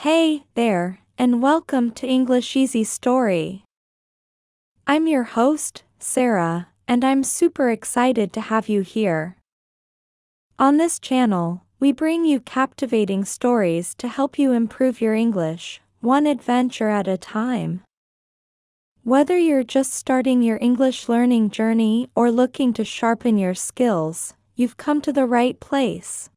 Hey there, and welcome to English Easy Story. I'm your host, Sarah, and I'm super excited to have you here. On this channel, we bring you captivating stories to help you improve your English, one adventure at a time. Whether you're just starting your English learning journey or looking to sharpen your skills, you've come to the right place.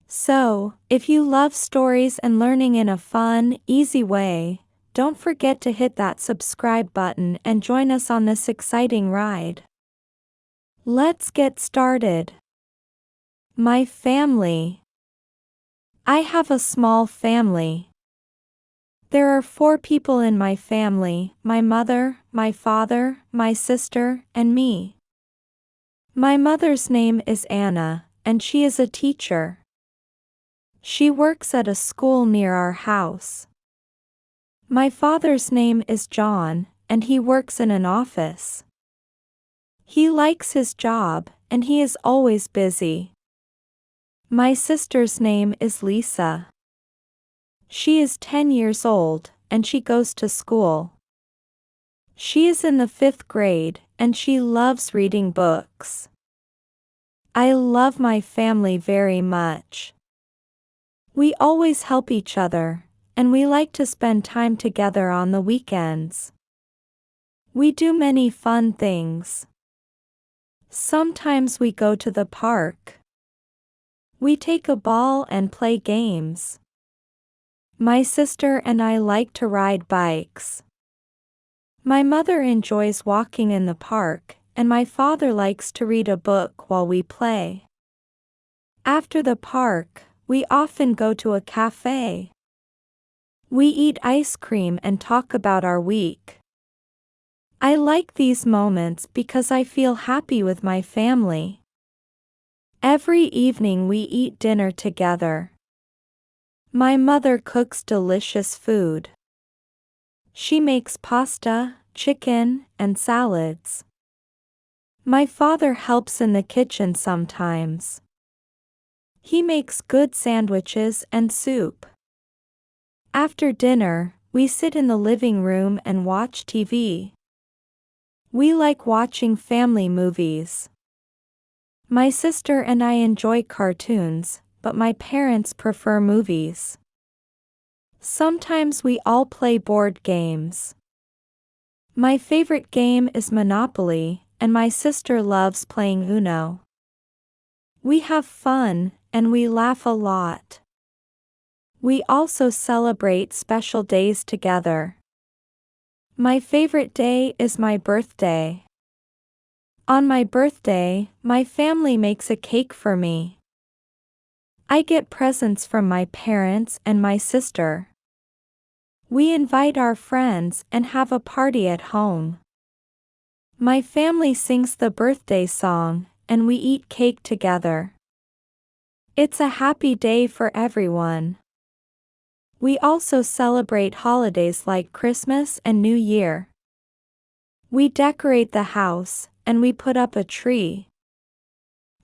So, if you love stories and learning in a fun, easy way, don't forget to hit that subscribe button and join us on this exciting ride. Let's get started. My family. I have a small family. There are 4 people in my family: my mother, my father, my sister, and me. My mother's name is Anna, and she is a teacher. She works at a school near our house. My father's name is John, and he works in an office. He likes his job, and he is always busy. My sister's name is Lisa. She is 10 years old, and she goes to school. She is in the 5th grade, and she loves reading books. I love my family very much. We always help each other, and we like to spend time together on the weekends. We do many fun things. Sometimes we go to the park. We take a ball and play games. My sister and I like to ride bikes. My mother enjoys walking in the park, and my father likes to read a book while we play. After the park, we often go to a cafe. We eat ice cream and talk about our week. I like these moments because I feel happy with my family. Every evening we eat dinner together. My mother cooks delicious food. She makes pasta, chicken, and salads. My father helps in the kitchen sometimes. He makes good sandwiches and soup. After dinner, we sit in the living room and watch TV. We like watching family movies. My sister and I enjoy cartoons, but my parents prefer movies. Sometimes we all play board games. My favorite game is Monopoly, and my sister loves playing Uno. We have fun, and we laugh a lot. We also celebrate special days together. My favorite day is my birthday. On my birthday, my family makes a cake for me. I get presents from my parents and my sister. We invite our friends and have a party at home. My family sings the birthday song, and we eat cake together. It's a happy day for everyone. We also celebrate holidays like Christmas and New Year. We decorate the house, and we put up a tree.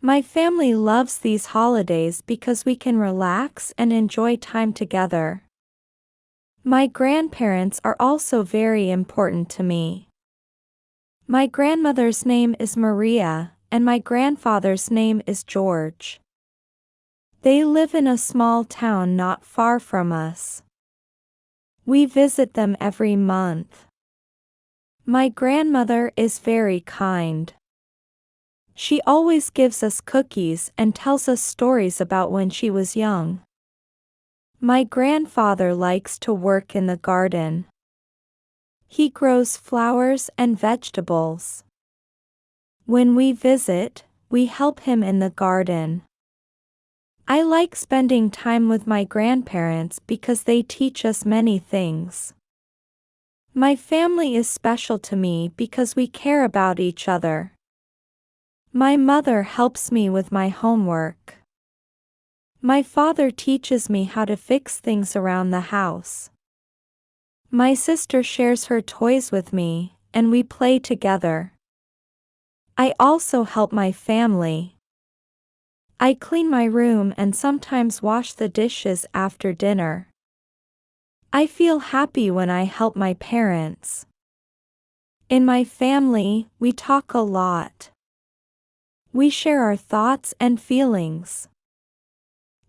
My family loves these holidays because we can relax and enjoy time together. My grandparents are also very important to me. My grandmother's name is Maria, and my grandfather's name is George. They live in a small town not far from us. We visit them every month. My grandmother is very kind. She always gives us cookies and tells us stories about when she was young. My grandfather likes to work in the garden. He grows flowers and vegetables. When we visit, we help him in the garden. I like spending time with my grandparents because they teach us many things. My family is special to me because we care about each other. My mother helps me with my homework. My father teaches me how to fix things around the house. My sister shares her toys with me, and we play together. I also help my family. I clean my room and sometimes wash the dishes after dinner. I feel happy when I help my parents. In my family, we talk a lot. We share our thoughts and feelings.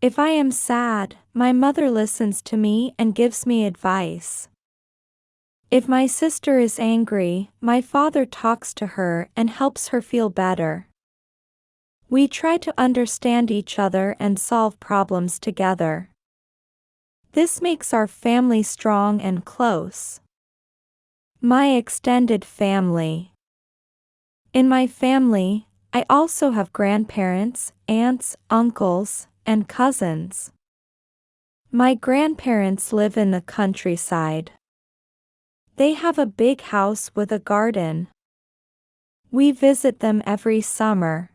If I am sad, my mother listens to me and gives me advice. If my sister is angry, my father talks to her and helps her feel better. We try to understand each other and solve problems together. This makes our family strong and close. My extended family. In my family, I also have grandparents, aunts, uncles, and cousins. My grandparents live in the countryside. They have a big house with a garden. We visit them every summer.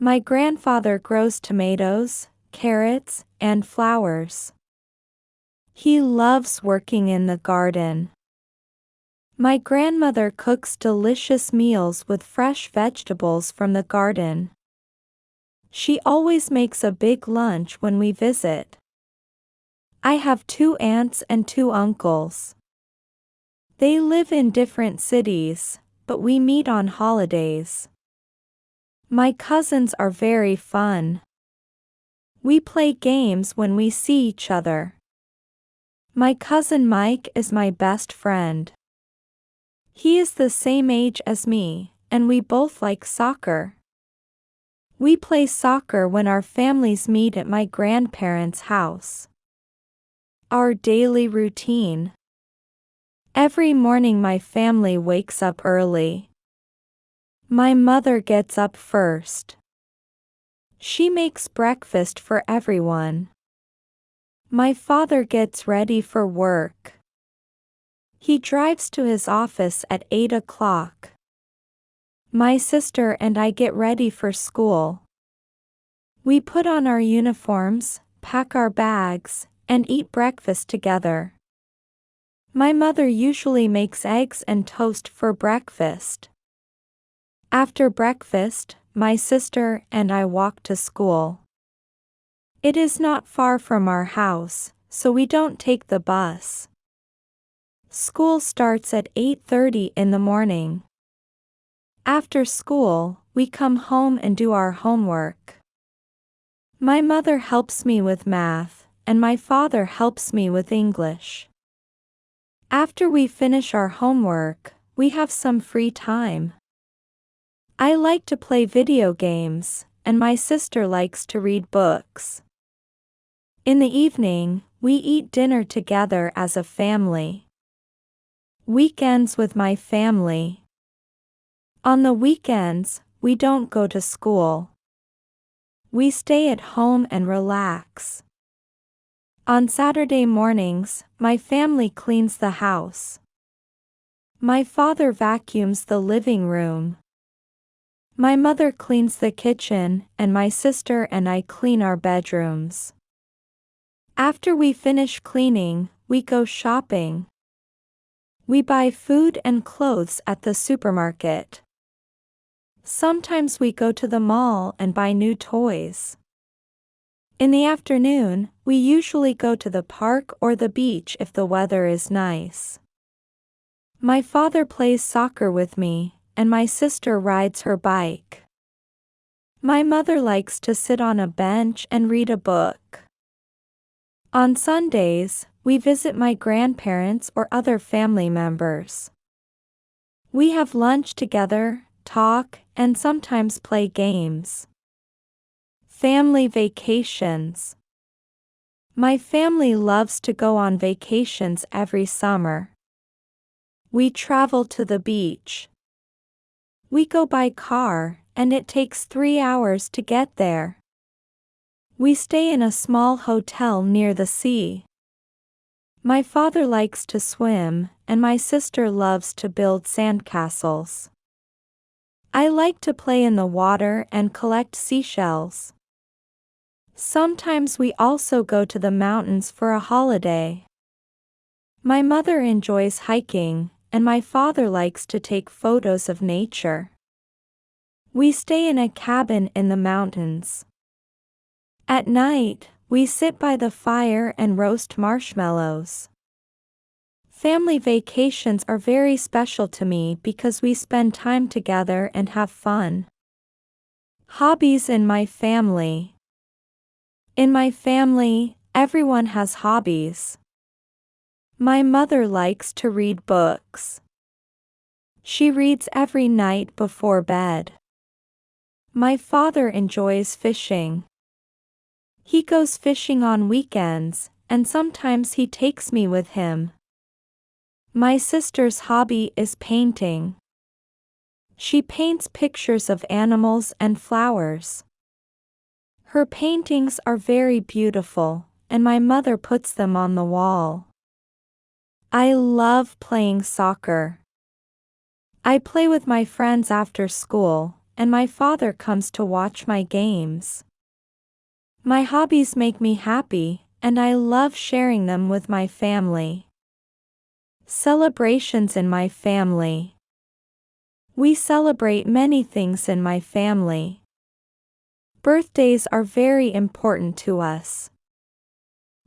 My grandfather grows tomatoes, carrots, and flowers. He loves working in the garden. My grandmother cooks delicious meals with fresh vegetables from the garden. She always makes a big lunch when we visit. I have 2 aunts and 2 uncles. They live in different cities, but we meet on holidays. My cousins are very fun. We play games when we see each other. My cousin Mike is my best friend. He is the same age as me, and we both like soccer. We play soccer when our families meet at my grandparents' house. Our daily routine. Every morning my family wakes up early. My mother gets up first. She makes breakfast for everyone. My father gets ready for work. He drives to his office at 8 o'clock. My sister and I get ready for school. We put on our uniforms, pack our bags, and eat breakfast together. My mother usually makes eggs and toast for breakfast. After breakfast, my sister and I walk to school. It is not far from our house, so we don't take the bus. School starts at 8:30 in the morning. After school, we come home and do our homework. My mother helps me with math, and my father helps me with English. After we finish our homework, we have some free time. I like to play video games, and my sister likes to read books. In the evening, we eat dinner together as a family. Weekends with my family. On the weekends, we don't go to school. We stay at home and relax. On Saturday mornings, my family cleans the house. My father vacuums the living room. My mother cleans the kitchen, and my sister and I clean our bedrooms. After we finish cleaning, we go shopping. We buy food and clothes at the supermarket. Sometimes we go to the mall and buy new toys. In the afternoon, we usually go to the park or the beach if the weather is nice. My father plays soccer with me, and my sister rides her bike. My mother likes to sit on a bench and read a book. On Sundays, we visit my grandparents or other family members. We have lunch together, talk, and sometimes play games. Family vacations. My family loves to go on vacations every summer. We travel to the beach. We go by car, and it takes 3 hours to get there. We stay in a small hotel near the sea. My father likes to swim, and my sister loves to build sandcastles. I like to play in the water and collect seashells. Sometimes we also go to the mountains for a holiday. My mother enjoys hiking, and my father likes to take photos of nature. We stay in a cabin in the mountains. At night, We sit by the fire and roast marshmallows. Family vacations are very special to me because we spend time together and have fun. Hobbies in my family. In my family, everyone has hobbies. My mother likes to read books. She reads every night before bed. My father enjoys fishing. He goes fishing on weekends, and sometimes he takes me with him. My sister's hobby is painting. She paints pictures of animals and flowers. Her paintings are very beautiful, and my mother puts them on the wall. I love playing soccer. I play with my friends after school, and my father comes to watch my games. My hobbies make me happy, and I love sharing them with my family. Celebrations in my family. We celebrate many things in my family. Birthdays are very important to us.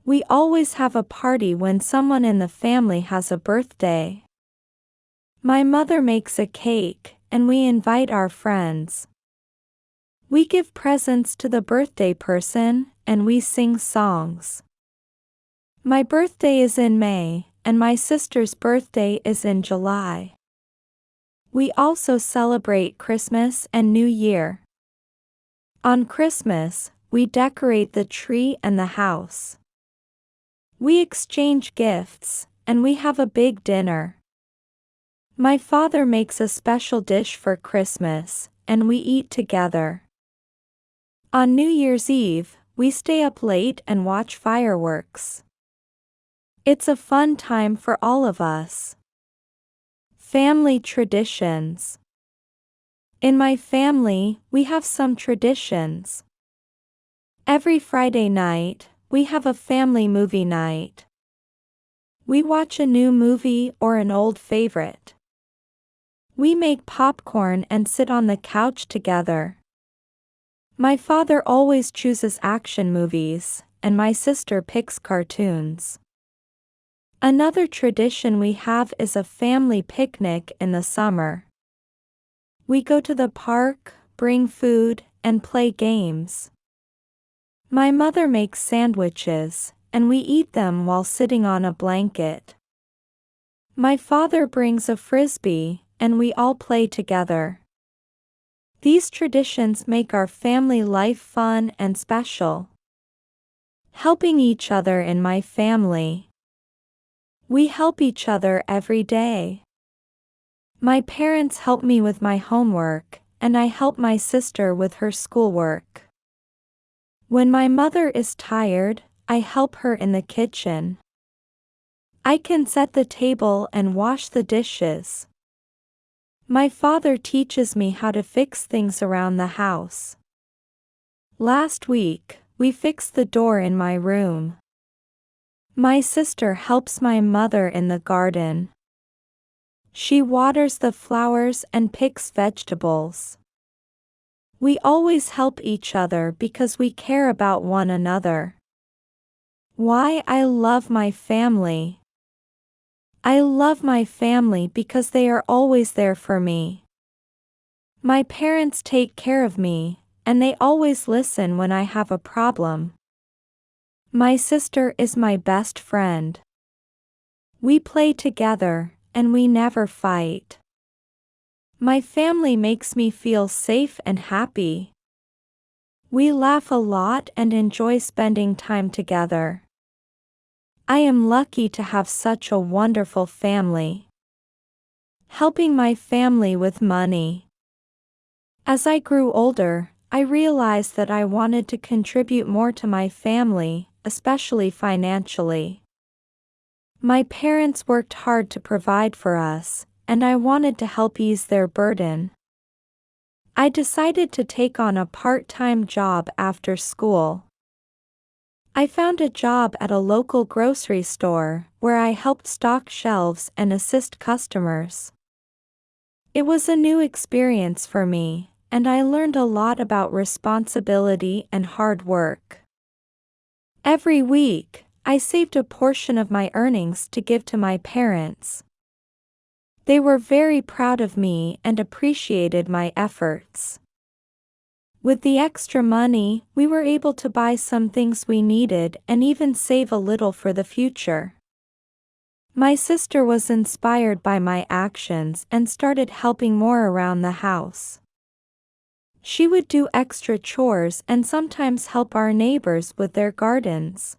We always have a party when someone in the family has a birthday. My mother makes a cake, and we invite our friends. We give presents to the birthday person, and we sing songs. My birthday is in May, and my sister's birthday is in July. We also celebrate Christmas and New Year. On Christmas, we decorate the tree and the house. We exchange gifts, and we have a big dinner. My father makes a special dish for Christmas, and we eat together. On New Year's Eve, we stay up late and watch fireworks. It's a fun time for all of us. Family traditions. In my family, we have some traditions. Every Friday night, we have a family movie night. We watch a new movie or an old favorite. We make popcorn and sit on the couch together. My father always chooses action movies, and my sister picks cartoons. Another tradition we have is a family picnic in the summer. We go to the park, bring food, and play games. My mother makes sandwiches, and we eat them while sitting on a blanket. My father brings a frisbee, and we all play together. These traditions make our family life fun and special. Helping each other in my family. We help each other every day. My parents help me with my homework, and I help my sister with her schoolwork. When my mother is tired, I help her in the kitchen. I can set the table and wash the dishes. My father teaches me how to fix things around the house. Last week, we fixed the door in my room. My sister helps my mother in the garden. She waters the flowers and picks vegetables. We always help each other because we care about one another. Why I love my family. I love my family because they are always there for me. My parents take care of me, and they always listen when I have a problem. My sister is my best friend. We play together, and we never fight. My family makes me feel safe and happy. We laugh a lot and enjoy spending time together. I am lucky to have such a wonderful family. Helping my family with money. As I grew older, I realized that I wanted to contribute more to my family, especially financially. My parents worked hard to provide for us, and I wanted to help ease their burden. I decided to take on a part-time job after school. I found a job at a local grocery store, where I helped stock shelves and assist customers. It was a new experience for me, and I learned a lot about responsibility and hard work. Every week, I saved a portion of my earnings to give to my parents. They were very proud of me and appreciated my efforts. With the extra money, we were able to buy some things we needed and even save a little for the future. My sister was inspired by my actions and started helping more around the house. She would do extra chores and sometimes help our neighbors with their gardens.